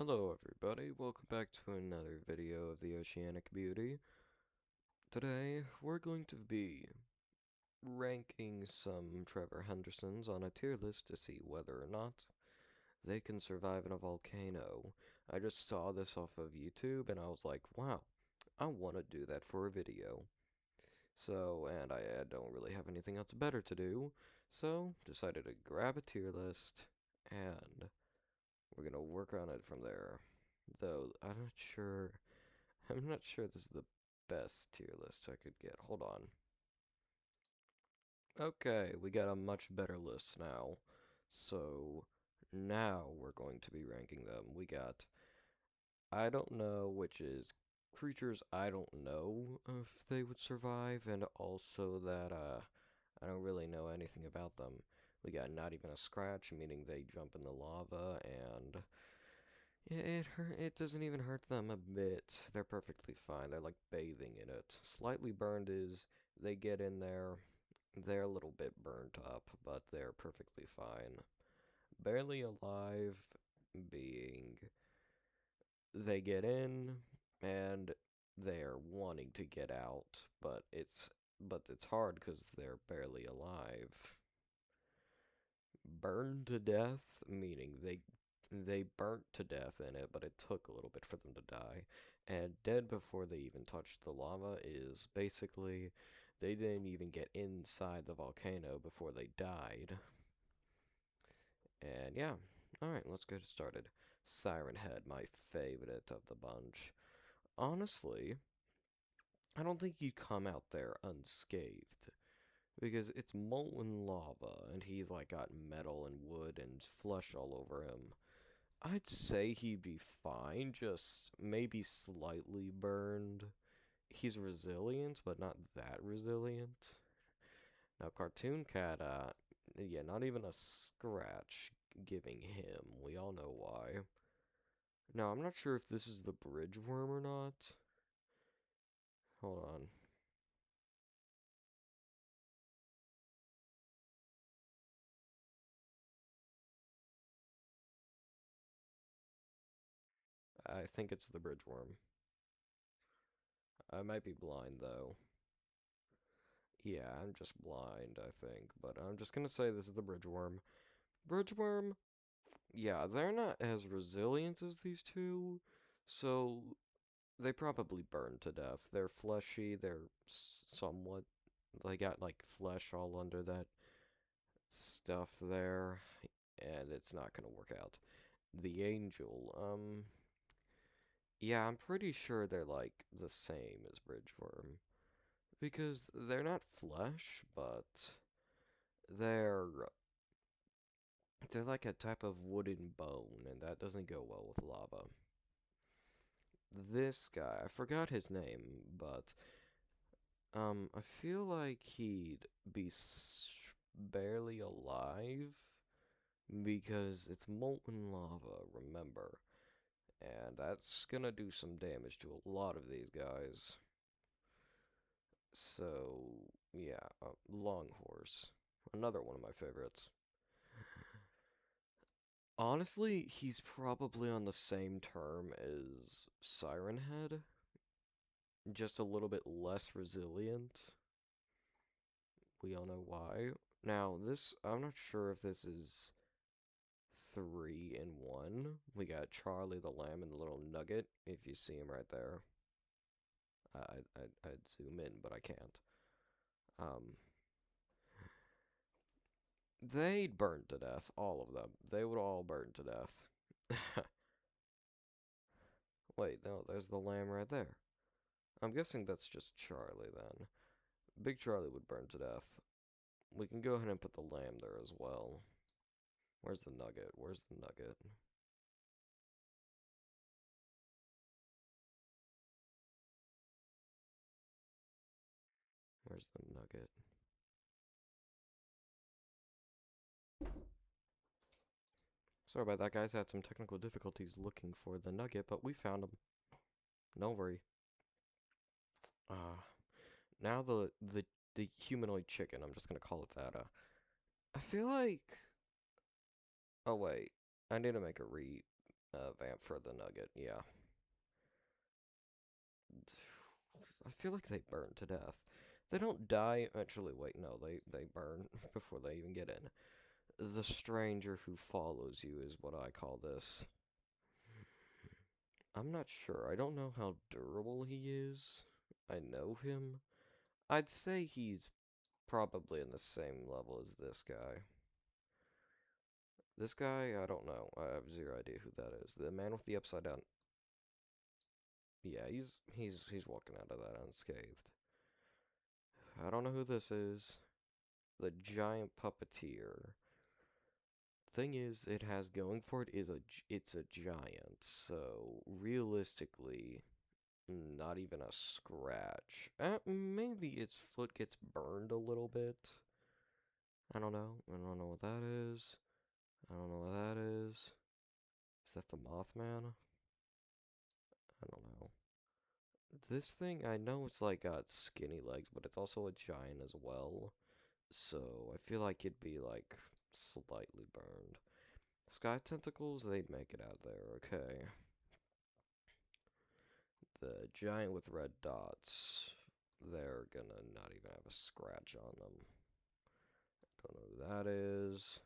Hello everybody, welcome back to another video of the Oceanic Beauty. Today, we're going to be ranking some Trevor Hendersons on a tier list to see whether or not they can survive in a volcano. I just saw this off of YouTube and I was like, wow, I want to do that for a video. And I don't really have anything else better to do, so decided to grab a tier list and we're gonna work on it from there. Though, I'm not sure this is the best tier list I could get. Hold on. Okay, we got a much better list now. So, now we're going to be ranking them. We got I don't know, which is creatures I don't know if they would survive, and also that, I don't really know anything about them. We got not even a scratch, meaning they jump in the lava, and it doesn't even hurt them a bit. They're perfectly fine. They're like bathing in it. Slightly burned is they get in there, they're a little bit burnt up, but they're perfectly fine. Barely alive being they get in and they're wanting to get out, but it's hard because they're barely alive. Burned to death, meaning they burnt to death in it, but it took a little bit for them to die. And dead before they even touched the lava is basically they didn't even get inside the volcano before they died. And yeah, alright, let's get started. Siren Head, my favorite of the bunch. Honestly, I don't think he'd come out there unscathed. Because it's molten lava, and he's like got metal and wood and flesh all over him. I'd say he'd be fine, just maybe slightly burned. He's resilient, but not that resilient. Now, Cartoon Cat, yeah, not even a scratch giving him. We all know why. Now, I'm not sure if this is the bridge worm or not. Hold on. I think it's the bridge worm. I might be blind, though. Yeah, I'm just blind, I think. But I'm just gonna say this is the bridgeworm. Bridgeworm, yeah, they're not as resilient as these two, so they probably burn to death. They're fleshy, they're somewhat. They got like flesh all under that stuff there, and it's not gonna work out. The angel, yeah, I'm pretty sure they're like the same as bridgeworm. Because they're not flesh, but they're they're like a type of wooden bone, and that doesn't go well with lava. This guy, I forgot his name, but I feel like he'd be barely alive because it's molten lava, remember, and that's gonna do some damage to a lot of these guys. So, yeah, Long Horse, another one of my favorites. Honestly, he's probably on the same term as Siren Head, just a little bit less resilient. We all know why. Now, I'm not sure if this is 3 in 1. We got Charlie the Lamb and the little nugget, if you see him right there. I'd zoom in, but I can't. Um, they'd burn to death, all of them. They would all burn to death. Wait, no, there's the lamb right there. I'm guessing that's just Charlie then. Big Charlie would burn to death. We can go ahead and put the lamb there as well. Where's the nugget? Where's the nugget? Where's the nugget? Sorry about that, guys. I had some technical difficulties looking for the nugget, but we found him. Don't worry. Uh, now the humanoid chicken. I'm just gonna call it that. I feel like. Oh wait, I need to make a Vamp for the nugget, yeah. I feel like they burn to death. They don't die. Actually, wait, no, they burn before they even get in. The stranger who follows you is what I call this. I'm not sure. I don't know how durable he is. I know him. I'd say he's probably in the same level as this guy. This guy, I don't know. I have zero idea who that is. The man with the upside down. Yeah, he's walking out of that unscathed. I don't know who this is. The giant puppeteer. Thing is, it has going for it is it's a giant. So realistically, not even a scratch. Maybe its foot gets burned a little bit. I don't know. I don't know what that is. I don't know what that is. Is that the Mothman? I don't know. This thing, I know it's like got skinny legs, but it's also a giant as well. So I feel like it'd be like slightly burned. Sky tentacles, they'd make it out there, okay. The giant with red dots, they're gonna not even have a scratch on them. Don't know who that is.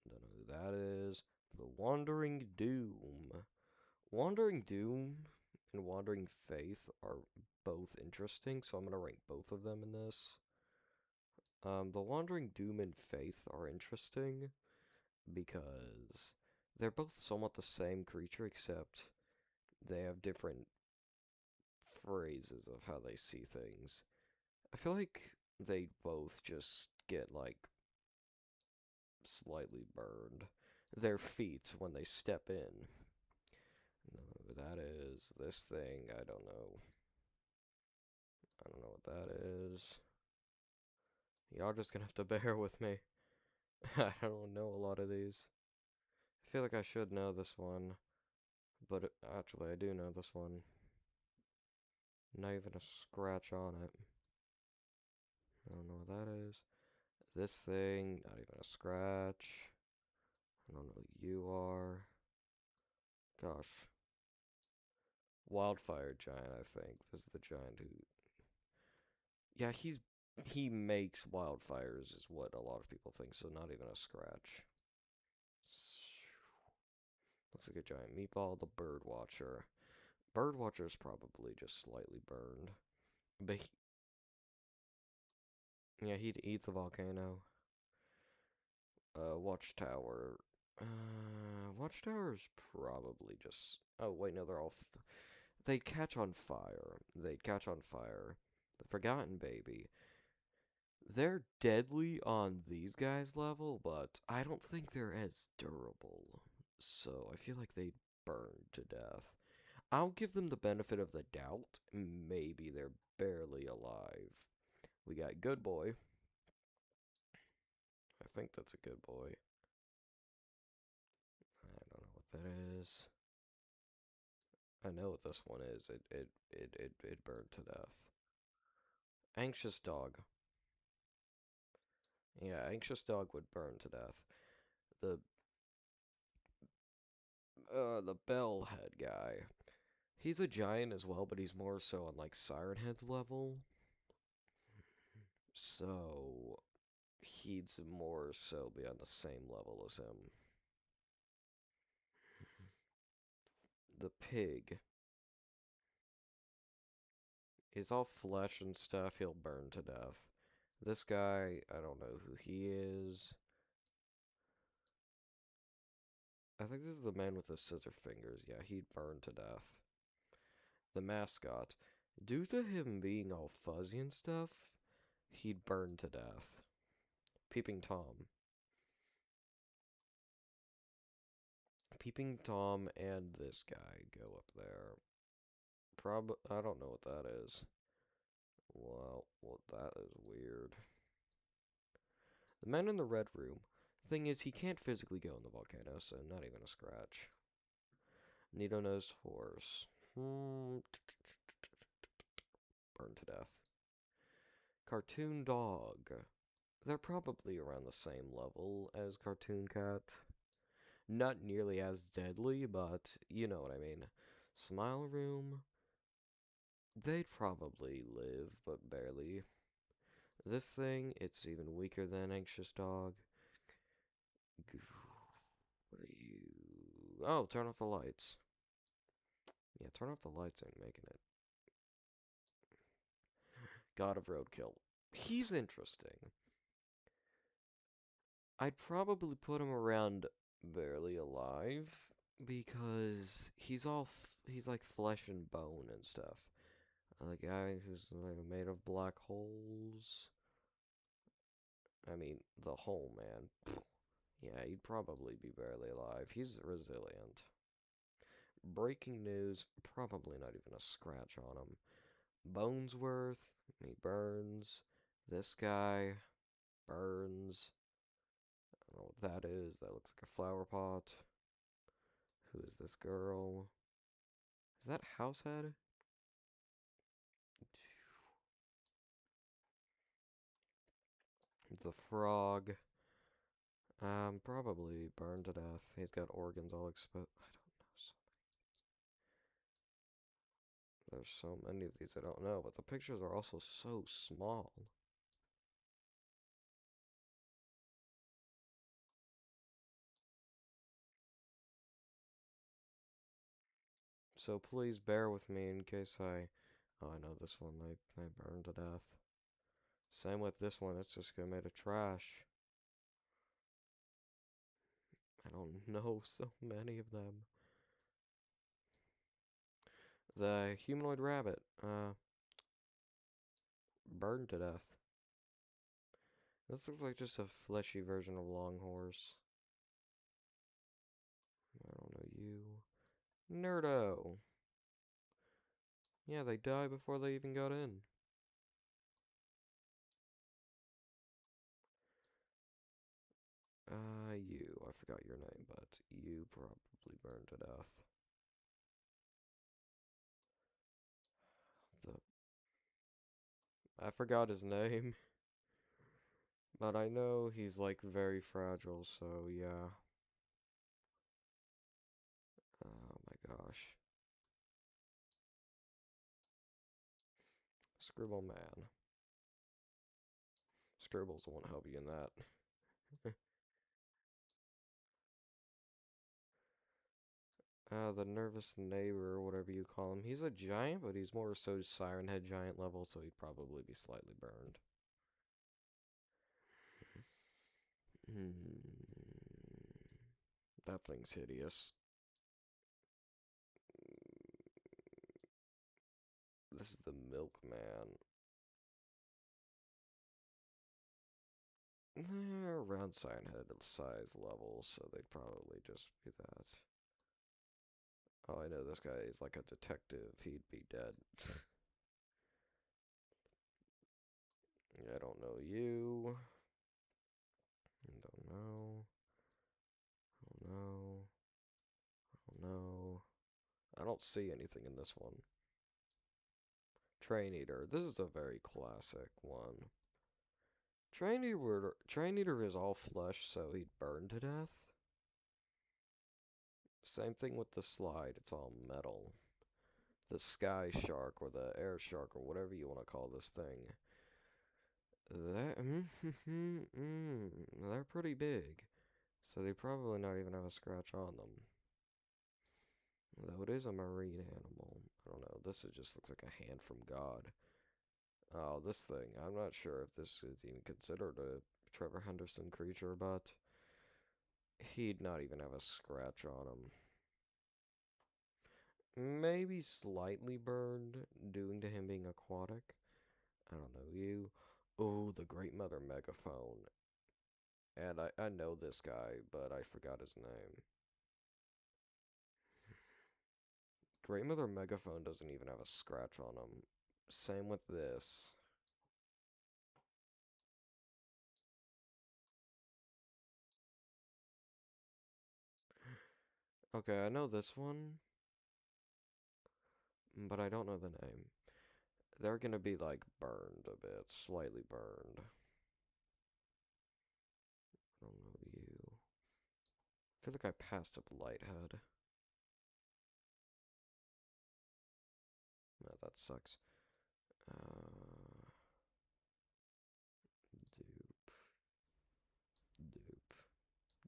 Don't know who that is. The Wandering Doom. Wandering Doom and Wandering Faith are both interesting, so I'm gonna rank both of them in this. The Wandering Doom and Faith are interesting because they're both somewhat the same creature, except they have different phrases of how they see things. I feel like they both just get, like, slightly burned. Their feet when they step in. No, that is this thing. I don't know. I don't know what that is. Y'all just gonna have to bear with me. I don't know a lot of these. I feel like I should know this one, but actually I do know this one. Not even a scratch on it. I don't know what that is. This thing, not even a scratch. I don't know who you are. Gosh. Wildfire giant, I think. This is the giant who... Yeah, he makes wildfires is what a lot of people think, so not even a scratch. Looks like a giant meatball. The bird watcher. Bird watcher is probably just slightly burned. But yeah, he'd eat the volcano. Watchtower. Watchtower's probably just... Oh, wait, no, they're all... They'd catch on fire. They'd catch on fire. The Forgotten Baby. They're deadly on these guys' level, but I don't think they're as durable. So I feel like they'd burn to death. I'll give them the benefit of the doubt. Maybe they're barely alive. We got Good Boy. I think that's a good boy. I don't know what that is. I know what this one is. It burned to death. Anxious dog. Yeah, anxious dog would burn to death. The the bell head guy. He's a giant as well, but he's more so on like Siren Head's level. So he'd more so be on the same level as him. The pig. He's all flesh and stuff, he'll burn to death. This guy, I don't know who he is. I think this is the man with the scissor fingers. Yeah, he'd burn to death. The mascot. Due to him being all fuzzy and stuff, he'd burn to death. Peeping Tom. Peeping Tom and this guy go up there. I don't know what that is. Well, that is weird. The man in the red room. Thing is, he can't physically go in the volcano, so not even a scratch. Needle-nosed horse. Burn to death. Cartoon dog. They're probably around the same level as Cartoon cat. Not nearly as deadly, but you know what I mean. Smile Room, they'd probably live, but barely. This thing, it's even weaker than Anxious Dog. What are you? Oh, turn off the lights. Yeah, turn off the lights ain't making it. God of Roadkill. He's interesting. I'd probably put him around barely alive because he's like flesh and bone and stuff. The guy who's like made of black holes. I mean, the hole man. Yeah, he'd probably be barely alive. He's resilient. Breaking news, probably not even a scratch on him. Bonesworth, he burns. This guy burns. I don't know what that is. That looks like a flower pot. Who is this girl? Is that Househead? The frog. Probably burned to death. He's got organs all exposed. I don't know. There's so many of these I don't know, but the pictures are also so small. So please bear with me in case I... Oh, I know this one, they burned to death. Same with this one, it's just gonna made of trash. I don't know so many of them. The humanoid rabbit, burned to death. This looks like just a fleshy version of Long Horse. I don't know you. Nerdo! Yeah, they die before they even got in. You. I forgot your name, but you probably burned to death. The I forgot his name, but I know he's like very fragile, so yeah. Oh my gosh. Scribble Man. Scribbles won't help you in that. The nervous neighbor, whatever you call him. He's a giant, but he's more so Siren Head giant level, so he'd probably be slightly burned. Hmm. That thing's hideous. This is the Milkman. They're around Siren Head size level, so they'd probably just be that. Oh, I know this guy is like a detective. He'd be dead. I don't know you. I don't know. I don't know. I don't know. I don't see anything in this one. Train Eater. This is a very classic one. Train Eater is all flesh, so he'd burn to death. Same thing with the slide. It's all metal. The sky shark or the air shark or whatever you want to call this thing. They're pretty big. So they probably not even have a scratch on them. Though it is a marine animal. I don't know. This just looks like a hand from God. Oh, this thing. I'm not sure if this is even considered a Trevor Henderson creature, but he'd not even have a scratch on him. Maybe slightly burned, due to him being aquatic. I don't know you. Oh, the Great Mother Megaphone. And I know this guy, but I forgot his name. Great Mother Megaphone doesn't even have a scratch on him. Same with this. Okay, I know this one, but I don't know the name. They're gonna be like burned a bit, slightly burned. I don't know you. feel like I passed up Lighthead. No, that sucks. Dupe, dupe,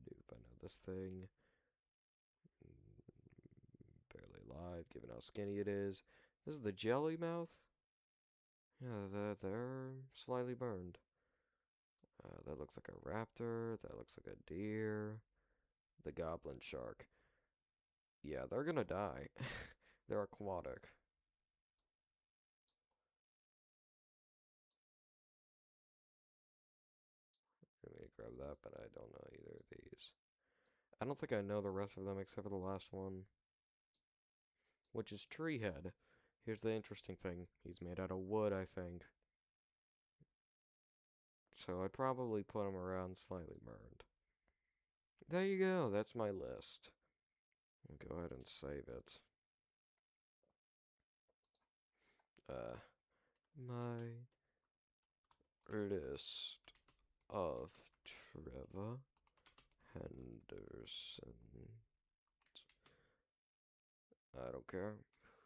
dupe. I know this thing. Barely alive, given how skinny it is. This is the jelly mouth? Yeah, they're slightly burned. That looks like a raptor. That looks like a deer. The goblin shark. Yeah, they're gonna die. They're aquatic. I'm gonna grab that, but I don't know either of these. I don't think I know the rest of them except for the last one, which is Treehead. Here's the interesting thing. He's made out of wood, I think. So I'd probably put him around slightly burned. There you go. That's my list. I'll go ahead and save it. My list of Trevor Henderson. I don't care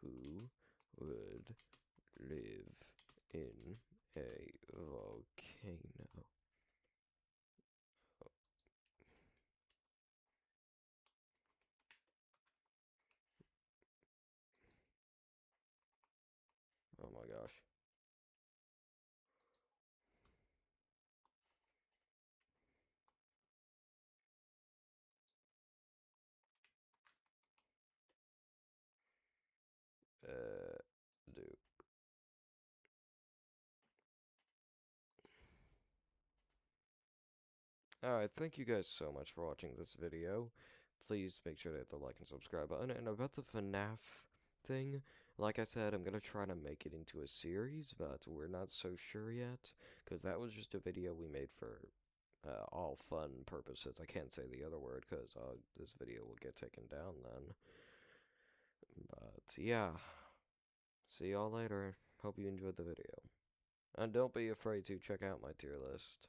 who would live in a volcano. Oh my gosh. Dude. Alright, thank you guys so much for watching this video. Please make sure to hit the like and subscribe button. And about the FNAF thing, like I said, I'm going to try to make it into a series, but we're not so sure yet, because that was just a video we made for all fun purposes. I can't say the other word, because this video will get taken down then. But yeah, see y'all later. Hope you enjoyed the video. And don't be afraid to check out my tier list.